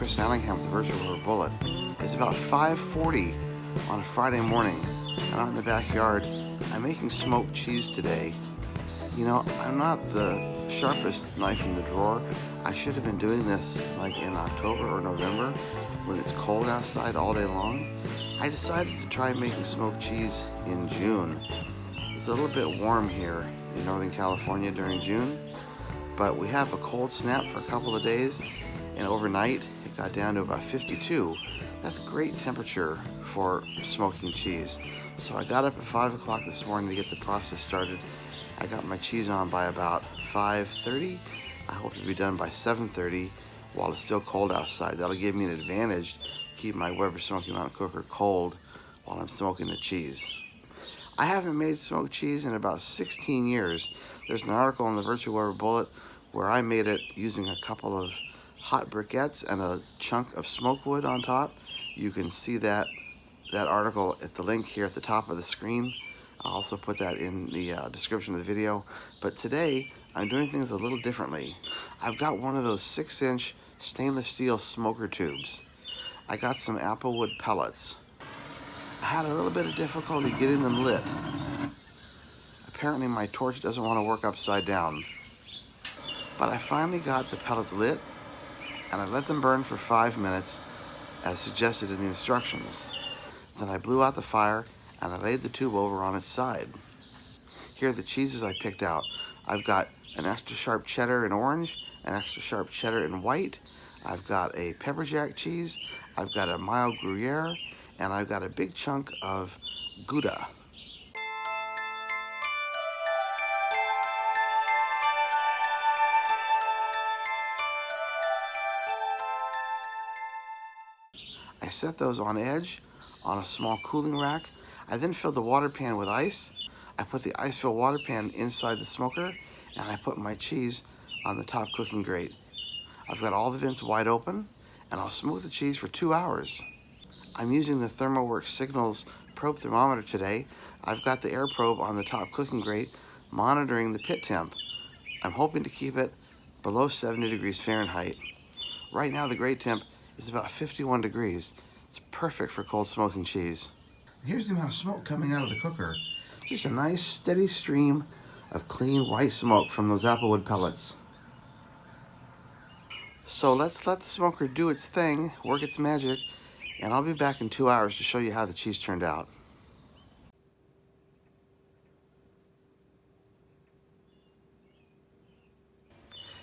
Sanlingham with the Virtual Weber Bullet. It's about 5:40 on a Friday morning, and out in the backyard, I'm making smoked cheese today. You know, I'm not the sharpest knife in the drawer. I should have been doing this like in October or November when it's cold outside all day long. I decided to try making smoked cheese in June. It's a little bit warm here in Northern California during June, but we have a cold snap for a couple of days, and overnight it got down to about 52. That's great temperature for smoking cheese. So I got up at 5 o'clock this morning to get the process started. I got my cheese on by about 5:30. I hope to be done by 7:30 while it's still cold outside. That'll give me an advantage to keep my Weber Smokey Mountain Cooker cold while I'm smoking the cheese. I haven't made smoked cheese in about 16 years. There's an article in the Virtual Weber Bullet where I made it using a couple of hot briquettes and a chunk of smoke wood on top. You can see that article at the link here at the top of the screen. I'll also put that in the description of the video. But today, I'm doing things a little differently. I've got one of those 6-inch stainless steel smoker tubes. I got some applewood pellets. I had a little bit of difficulty getting them lit. Apparently my torch doesn't want to work upside down. But I finally got the pellets lit, and I let them burn for 5 minutes as suggested in the instructions. Then I blew out the fire and I laid the tube over on its side. Here are the cheeses I picked out. I've got an extra sharp cheddar in orange, an extra sharp cheddar in white. I've got a pepper jack cheese. I've got a mild Gruyere, and I've got a big chunk of Gouda. I set those on edge on a small cooling rack. I then filled the water pan with ice. I put the ice-filled water pan inside the smoker, and I put my cheese on the top cooking grate. I've got all the vents wide open, and I'll smoke the cheese for 2 hours. I'm using the ThermoWorks Signals probe thermometer today. I've got the air probe on the top cooking grate monitoring the pit temp. I'm hoping to keep it below 70 degrees Fahrenheit. Right now the grate temp is about 51 degrees. It's perfect for cold smoking cheese. Here's the amount of smoke coming out of the cooker. Just a nice steady stream of clean white smoke from those applewood pellets. So let's let the smoker do its thing, work its magic, and I'll be back in 2 hours to show you how the cheese turned out.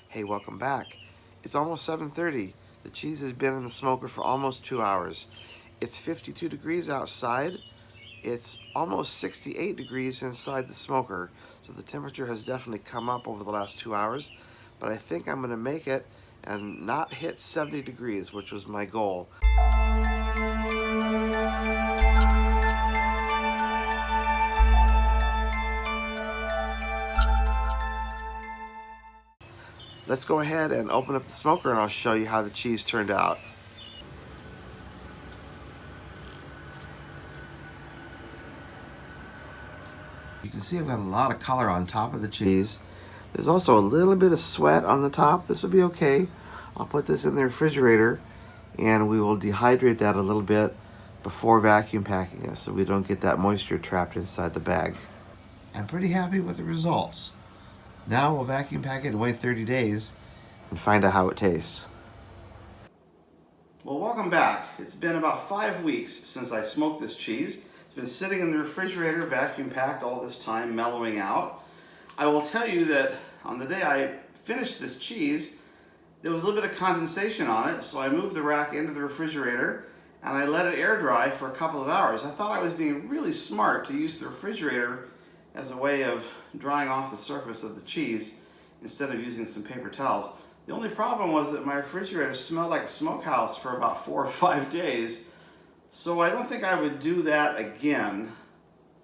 Hey, welcome back. It's almost 7:30. The cheese has been in the smoker for almost 2 hours. It's 52 degrees outside. It's almost 68 degrees inside the smoker. So the temperature has definitely come up over the last 2 hours. But I think I'm gonna make it and not hit 70 degrees, which was my goal. Let's go ahead and open up the smoker and I'll show you how the cheese turned out. You can see I've got a lot of color on top of the cheese. There's also a little bit of sweat on the top. This will be okay. I'll put this in the refrigerator and we will dehydrate that a little bit before vacuum packing it so we don't get that moisture trapped inside the bag. I'm pretty happy with the results. Now we'll vacuum pack it and wait 30 days and find out how it tastes. Well, welcome back. It's been about 5 weeks since I smoked this cheese. It's been sitting in the refrigerator, vacuum packed all this time, mellowing out. I will tell you that on the day I finished this cheese, there was a little bit of condensation on it, so I moved the rack into the refrigerator and I let it air dry for a couple of hours. I thought I was being really smart to use the refrigerator as a way of drying off the surface of the cheese instead of using some paper towels. The only problem was that my refrigerator smelled like a smokehouse for about 4 or 5 days, so I don't think I would do that again.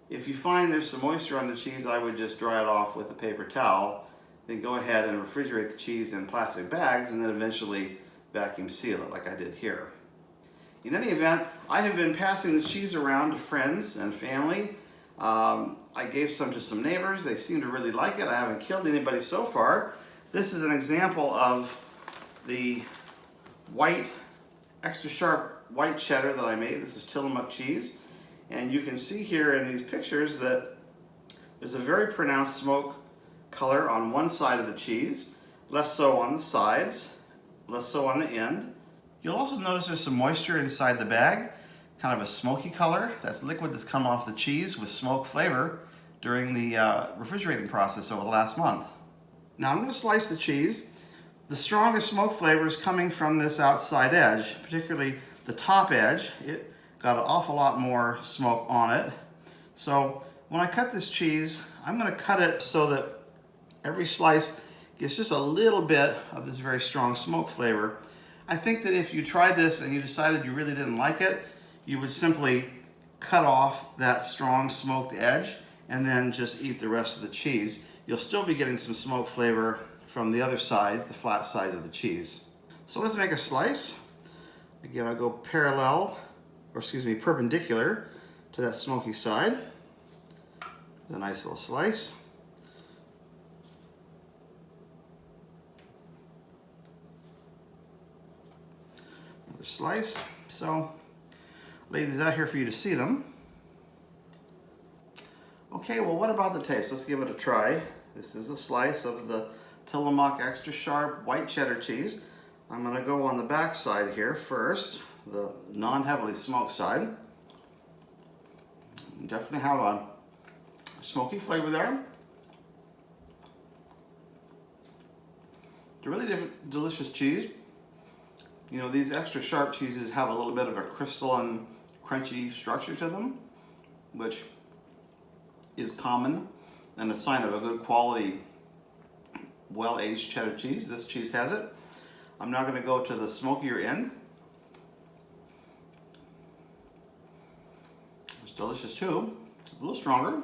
If you find there's some moisture on the cheese, I would just dry it off with a paper towel, then go ahead and refrigerate the cheese in plastic bags and then eventually vacuum seal it like I did here. In any event, I have been passing this cheese around to friends and family. I gave some to some neighbors. They seem to really like it. I haven't killed anybody so far. This is an example of the white extra sharp white cheddar that I made. This is Tillamook cheese. And you can see here in these pictures that there's a very pronounced smoke color on one side of the cheese, less so on the sides, less so on the end. You'll also notice there's some moisture inside the bag, kind of a smoky color. That's liquid that's come off the cheese with smoke flavor during the refrigerating process over the last month. Now I'm going to slice the cheese. The strongest smoke flavor is coming from this outside edge, particularly the top edge. It got an awful lot more smoke on it. So when I cut this cheese, I'm going to cut it so that every slice gets just a little bit of this very strong smoke flavor. I think that if you tried this and you decided you really didn't like it, you would simply cut off that strong smoked edge and then just eat the rest of the cheese. You'll still be getting some smoke flavor from the other sides, the flat sides of the cheese. So let's make a slice. Again, I'll go perpendicular to that smoky side. A nice little slice. Another slice. So, lay these out here for you to see them. Okay, well, what about the taste? Let's give it a try. This is a slice of the Tillamook extra sharp white cheddar cheese. I'm going to go on the back side here first, the non-heavily smoked side. Definitely have a smoky flavor there. It's a really delicious cheese. You know, these extra sharp cheeses have a little bit of a crystalline, crunchy structure to them, which is common and a sign of a good quality, well-aged cheddar cheese. This cheese has it. I'm now going to go to the smokier end. It's delicious too. It's a little stronger,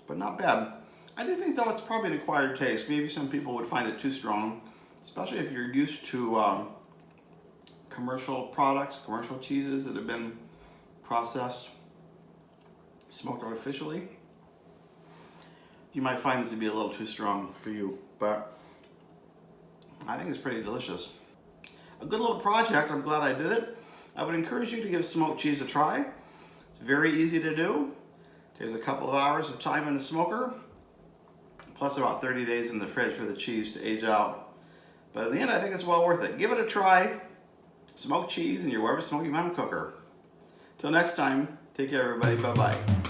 but not bad. I do think though it's probably an acquired taste. Maybe some people would find it too strong, especially if you're used to commercial products, commercial cheeses that have been processed, smoked artificially. You might find this to be a little too strong for you, but I think it's pretty delicious. A good little project. I'm glad I did it. I would encourage you to give smoked cheese a try. It's very easy to do. Takes a couple of hours of time in the smoker, plus about 30 days in the fridge for the cheese to age out. But in the end, I think it's well worth it. Give it a try. Smoked cheese in your Weber Smokey Mountain Cooker. Till next time, take care everybody. Bye-bye.